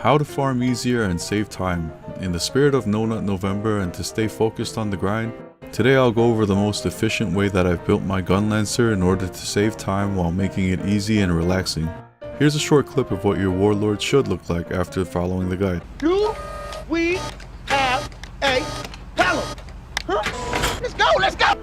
How to farm easier and save time. In the spirit of No Nut November and to stay focused on the grind, today I'll go over the most efficient way that I've built my Gunlancer in order to save time while making it easy and relaxing. Here's a short clip of what your Warlord should look like after following the guide. Do we have a pallet? Huh? Let's go!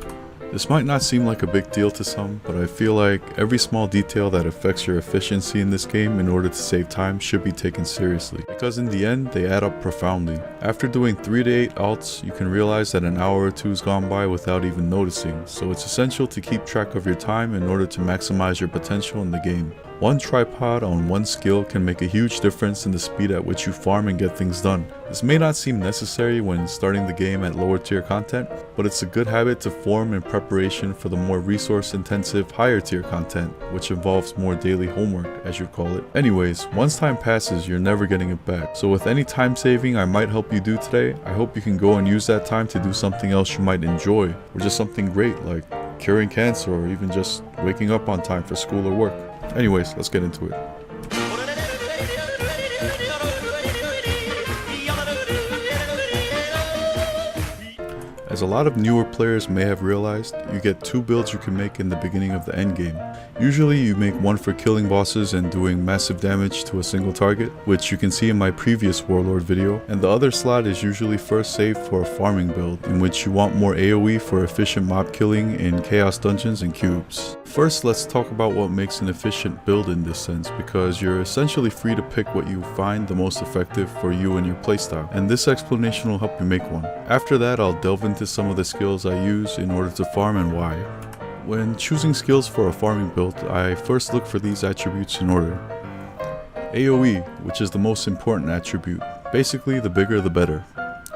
This might not seem like a big deal to some, but I feel like every small detail that affects your efficiency in this game in order to save time should be taken seriously, because in the end they add up profoundly. After doing 3 to 8 alts, you can realize that an hour or two has gone by without even noticing, so it's essential to keep track of your time in order to maximize your potential in the game. One tripod on one skill can make a huge difference in the speed at which you farm and get things done. This may not seem necessary when starting the game at lower tier content, but it's a good habit to form in preparation for the more resource intensive higher tier content, which involves more daily homework, as you call it. Anyways, once time passes, you're never getting it back. So with any time saving I might help you do today, I hope you can go and use that time to do something else you might enjoy, or just something great like curing cancer, or even just waking up on time for school or work. Anyways, let's get into it. As a lot of newer players may have realized, you get 2 builds you can make in the beginning of the endgame. Usually you make one for killing bosses and doing massive damage to a single target, which you can see in my previous Warlord video, and the other slot is usually first saved for a farming build, in which you want more AoE for efficient mob killing in chaos dungeons and cubes. First, let's talk about what makes an efficient build in this sense, because you're essentially free to pick what you find the most effective for you and your playstyle, and this explanation will help you make one. After that, I'll delve into some of the skills I use in order to farm and why. When choosing skills for a farming build, I first look for these attributes in order. AoE, which is the most important attribute. Basically, the bigger the better,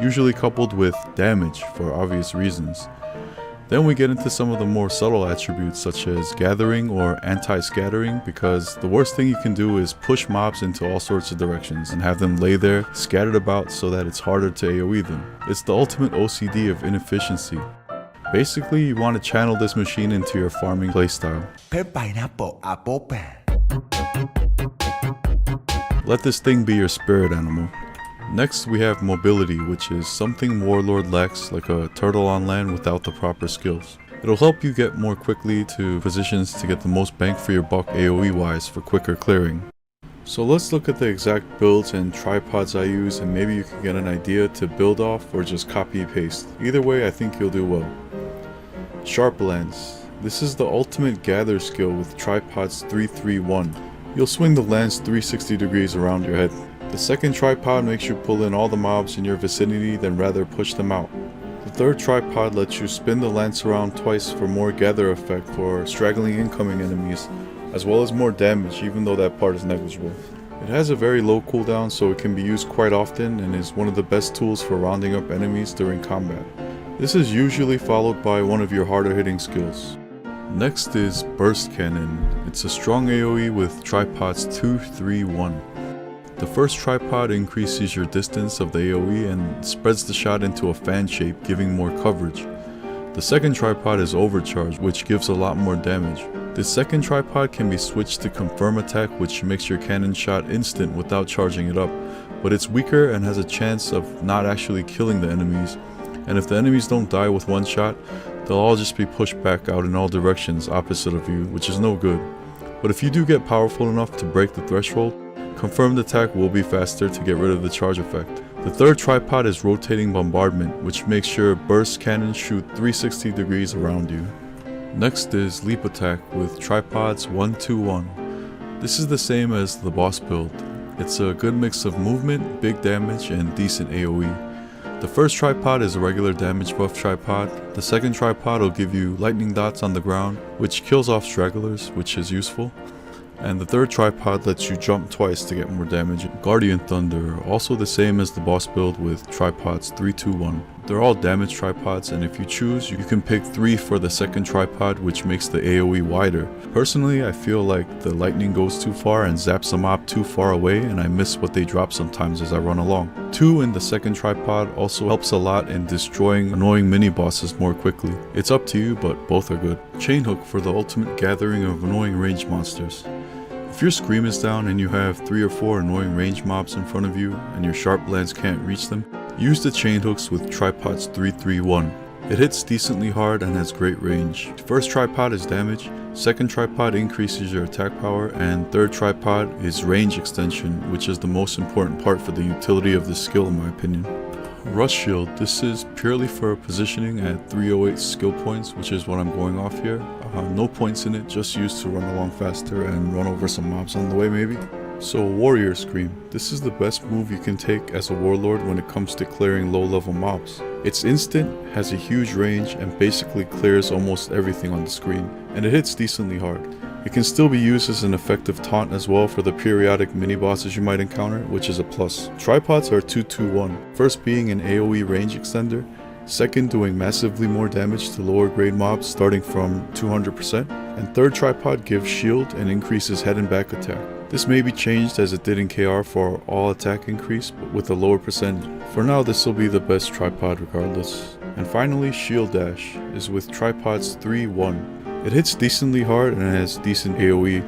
usually coupled with damage for obvious reasons. Then we get into some of the more subtle attributes such as gathering or anti-scattering, because the worst thing you can do is push mobs into all sorts of directions and have them lay there scattered about so that it's harder to AoE them. It's the ultimate OCD of inefficiency. Basically, you want to channel this machine into your farming playstyle. Let this thing be your spirit animal. Next we have mobility, which is something Warlord lacks, like a turtle on land without the proper skills. It'll help you get more quickly to positions to get the most bang for your buck AoE wise for quicker clearing. So let's look at the exact builds and tripods I use, and maybe you can get an idea to build off or just copy paste. Either way, I think you'll do well. Sharp lance. This is the ultimate gather skill with tripods 3-3-1. You'll swing the lance 360 degrees around your head. The second tripod makes you pull in all the mobs in your vicinity than rather push them out. The third tripod lets you spin the lance around twice for more gather effect for straggling incoming enemies, as well as more damage, even though that part is negligible. It has a very low cooldown, so it can be used quite often and is one of the best tools for rounding up enemies during combat. This is usually followed by one of your harder hitting skills. Next is burst cannon. It's a strong AoE with tripods 2-3-1. The first tripod increases your distance of the AoE and spreads the shot into a fan shape, giving more coverage. The second tripod is overcharge, which gives a lot more damage. This second tripod can be switched to confirm attack, which makes your cannon shot instant without charging it up, but it's weaker and has a chance of not actually killing the enemies, and if the enemies don't die with one shot, they'll all just be pushed back out in all directions opposite of you, which is no good. But if you do get powerful enough to break the threshold, confirmed attack will be faster to get rid of the charge effect. The third tripod is rotating bombardment, which makes your burst cannon shoot 360 degrees around you. Next is leap attack with tripods 1-2-1. This is the same as the boss build. It's a good mix of movement, big damage, and decent AoE. The first tripod is a regular damage buff tripod. The second tripod will give you lightning dots on the ground, which kills off stragglers, which is useful. And the third tripod lets you jump twice to get more damage. Guardian Thunder, also the same as the boss build with tripods 3-2-1. They're all damage tripods, and if you choose, you can pick 3 for the second tripod, which makes the AoE wider. Personally, I feel like the lightning goes too far and zaps a mob too far away, and I miss what they drop sometimes as I run along. 2 in the second tripod also helps a lot in destroying annoying mini bosses more quickly. It's up to you, but both are good. Chain Hook for the ultimate gathering of annoying ranged monsters. If your scream is down and you have 3 or 4 annoying range mobs in front of you and your sharp lance can't reach them, use the chain hooks with tripods 331. It hits decently hard and has great range. First tripod is damage, second tripod increases your attack power, and third tripod is range extension, which is the most important part for the utility of this skill in my opinion. Rust Shield, this is purely for positioning at 308 skill points, which is what I'm going off here. No points in it, just used to run along faster and run over some mobs on the way maybe. So Warrior Scream, this is the best move you can take as a Warlord when it comes to clearing low level mobs. It's instant, has a huge range, and basically clears almost everything on the screen, and it hits decently hard. It can still be used as an effective taunt as well for the periodic mini bosses you might encounter, which is a plus. Tripods are 2-2-1, first being an AoE range extender, second doing massively more damage to lower grade mobs starting from 200%, and third tripod gives shield and increases head and back attack. This may be changed as it did in KR for all attack increase, but with a lower percentage. For now, this will be the best tripod regardless. And finally, Shield Dash is with tripods 3-1. It hits decently hard and has decent AoE.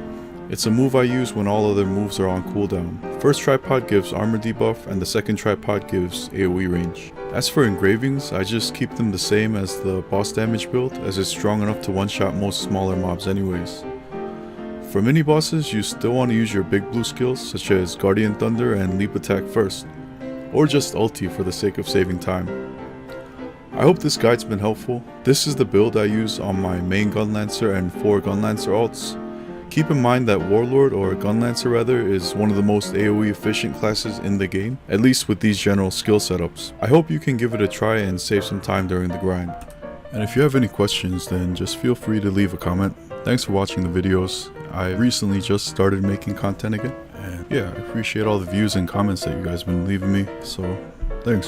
It's a move I use when all other moves are on cooldown. First tripod gives armor debuff and the second tripod gives AoE range. As for engravings, I just keep them the same as the boss damage build, as it's strong enough to one-shot most smaller mobs anyways. For mini bosses, you still want to use your big blue skills such as Guardian Thunder and Leap Attack first, or just ulti for the sake of saving time. I hope this guide's been helpful. This is the build I use on my main Gunlancer and 4 Gunlancer alts. Keep in mind that Warlord, or Gunlancer rather, is one of the most AoE efficient classes in the game, at least with these general skill setups. I hope you can give it a try and save some time during the grind. And if you have any questions, then just feel free to leave a comment. Thanks for watching the videos. I recently just started making content again, and yeah, I appreciate all the views and comments that you guys have been leaving me, so thanks.